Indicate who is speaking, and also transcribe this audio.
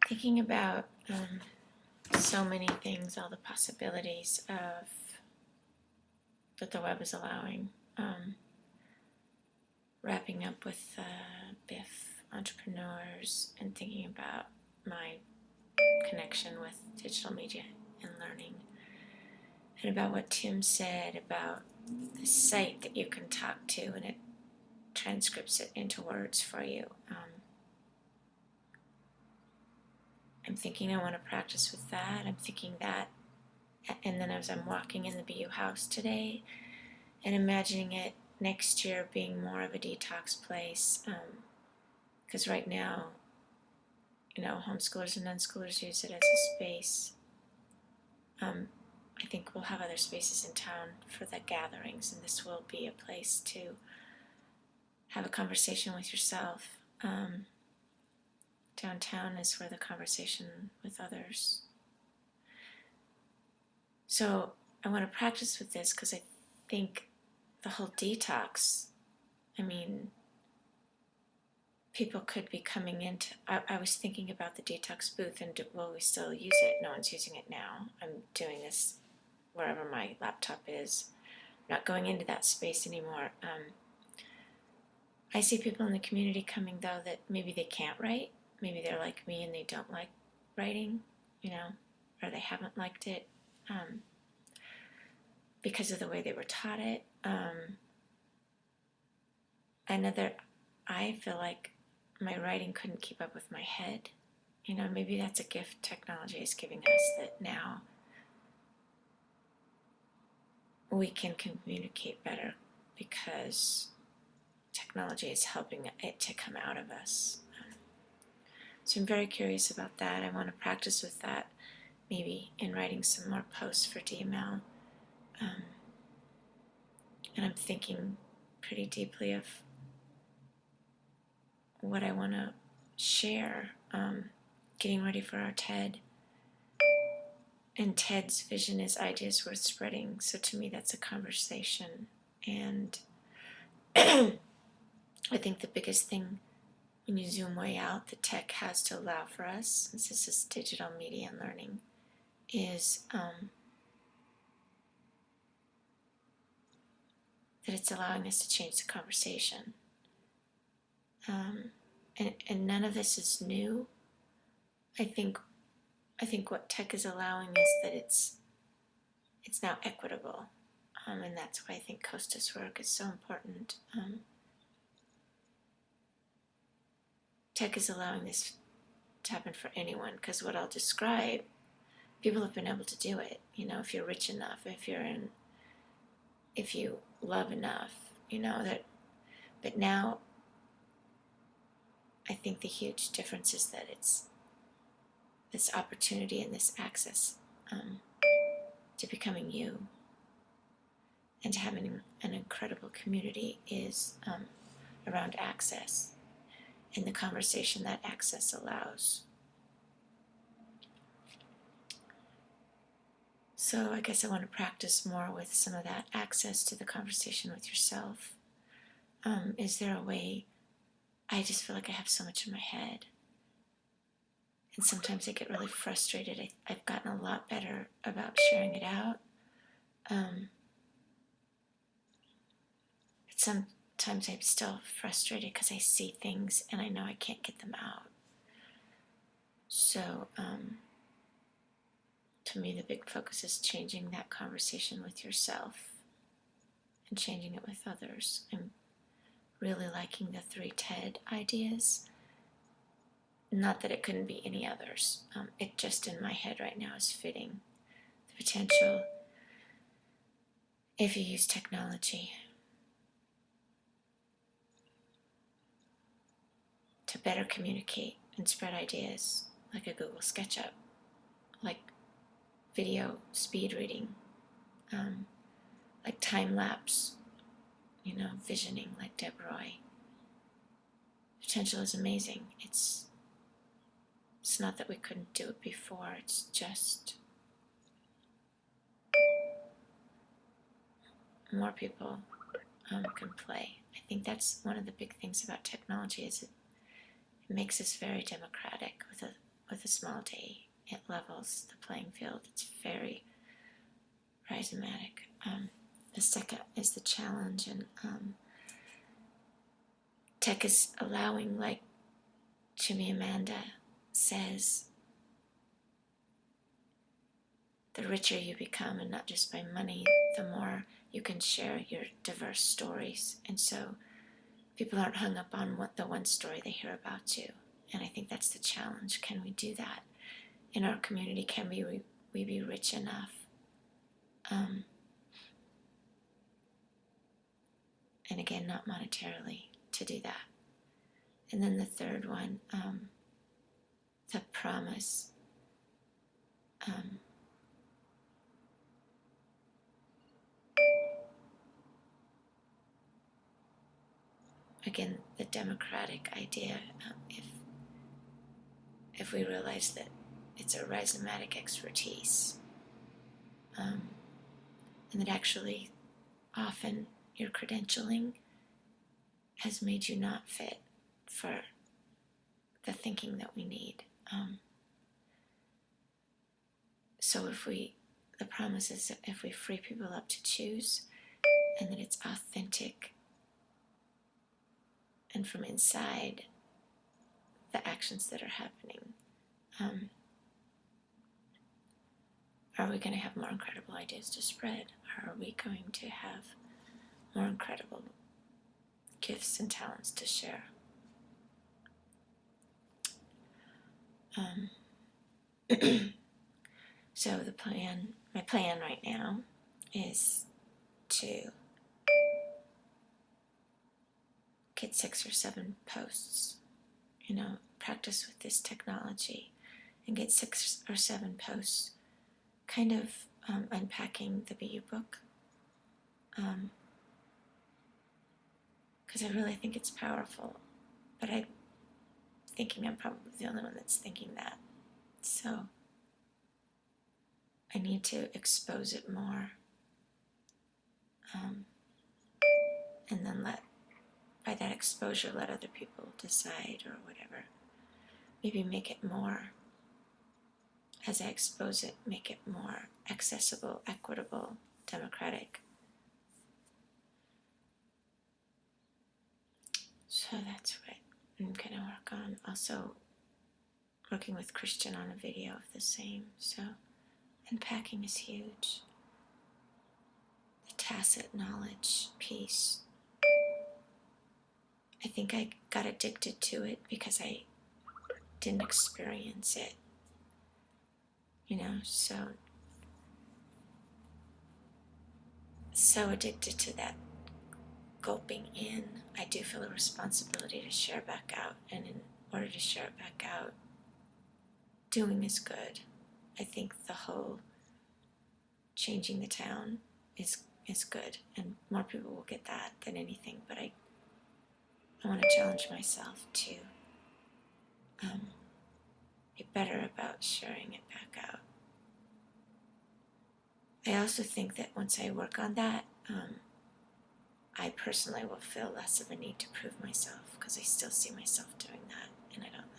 Speaker 1: Thinking about so many things, all the possibilities of that the web is allowing. Wrapping up with BIF entrepreneurs and thinking about my connection with digital media and learning, and about what Tim said about the site that you can talk to and it transcripts it into words for you. I'm thinking I want to practice with that. I'm thinking that, and then as I'm walking in the BU house today and imagining it next year being more of a detox place, because right now, homeschoolers and unschoolers use it as a space. I think we'll have other spaces in town for the gatherings, and this will be a place to have a conversation with yourself. Downtown is where the conversation with others. So I want to practice with this because I think the whole detox, people could be coming into, I was thinking about the detox booth and will we still use it? No one's using it now. I'm doing this wherever my laptop is. I'm not going into that space anymore. I see people in the community coming though that maybe they can't write. Maybe they're like me and they don't like writing, or they haven't liked it because of the way they were taught it. I feel like my writing couldn't keep up with my head. Maybe that's a gift technology is giving us, that now we can communicate better because technology is helping it to come out of us. So I'm very curious about that. I want to practice with that, maybe in writing some more posts for DML. And I'm thinking pretty deeply of what I want to share, getting ready for our TED. And TED's vision is ideas worth spreading. So to me, that's a conversation. And I think the biggest thing when you zoom way out, the tech has to allow for us, since this is digital media and learning, is that it's allowing us to change the conversation. And none of this is new. I think what tech is allowing is that it's now equitable, and that's why I think Kosta's work is so important. Tech is allowing this to happen for anyone, because what I'll describe, people have been able to do it. If you're rich enough, if you love enough, that. But now, I think the huge difference is that it's this opportunity and this access to becoming you and to having an incredible community is around access and the conversation that access allows. So I guess I want to practice more with some of that access to the conversation with yourself. Is there a way? I just feel like I have so much in my head. And sometimes I get really frustrated. I've gotten a lot better about sharing it out. But sometimes I'm still frustrated because I see things and I know I can't get them out. So to me, the big focus is changing that conversation with yourself and changing it with others. I'm really liking the 3 TED ideas. Not that it couldn't be any others. It just in my head right now is fitting the potential if you use technology to better communicate and spread ideas, like a Google SketchUp, like video speed reading, like time lapse, visioning, like Deb Roy. Potential is amazing. It's not that we couldn't do it before, it's just more people can play. I think that's one of the big things about technology, is it makes us very democratic with with a small d. It levels the playing field. It's very rhizomatic. The second is the challenge, and tech is allowing, like Chimamanda says, the richer you become, and not just by money, the more you can share your diverse stories. And so people aren't hung up on the one story they hear about you. And I think that's the challenge. Can we do that in our community? Can we be rich enough? And again, not monetarily, to do that. And then the third one, the promise. Again, the democratic idea, if we realize that it's a rhizomatic expertise, and that actually often your credentialing has made you not fit for the thinking that we need. So the promise is that if we free people up to choose, and that it's authentic, and from inside the actions that are happening, are we going to have more incredible ideas to spread? Or are we going to have more incredible gifts and talents to share? So my plan right now is to get 6 or 7 posts, practice with this technology and get 6 or 7 posts kind of unpacking the BU book, because I really think it's powerful, but I'm thinking I'm probably the only one that's thinking that. So I need to expose it more, and then by that exposure, let other people decide or whatever. Maybe make it more, as I expose it, make it more accessible, equitable, democratic. So that's what I'm going to work on. Also working with Cristan on a video of the same. So unpacking is huge. The tacit knowledge piece. I think I got addicted to it because I didn't experience it. So addicted to that gulping in. I do feel a responsibility to share back out, and in order to share it back out, doing is good. I think the whole changing the town is good, and more people will get that than anything, but I want to challenge myself to be better about sharing it back out. I also think that once I work on that, I personally will feel less of a need to prove myself, because I still see myself doing that, and I don't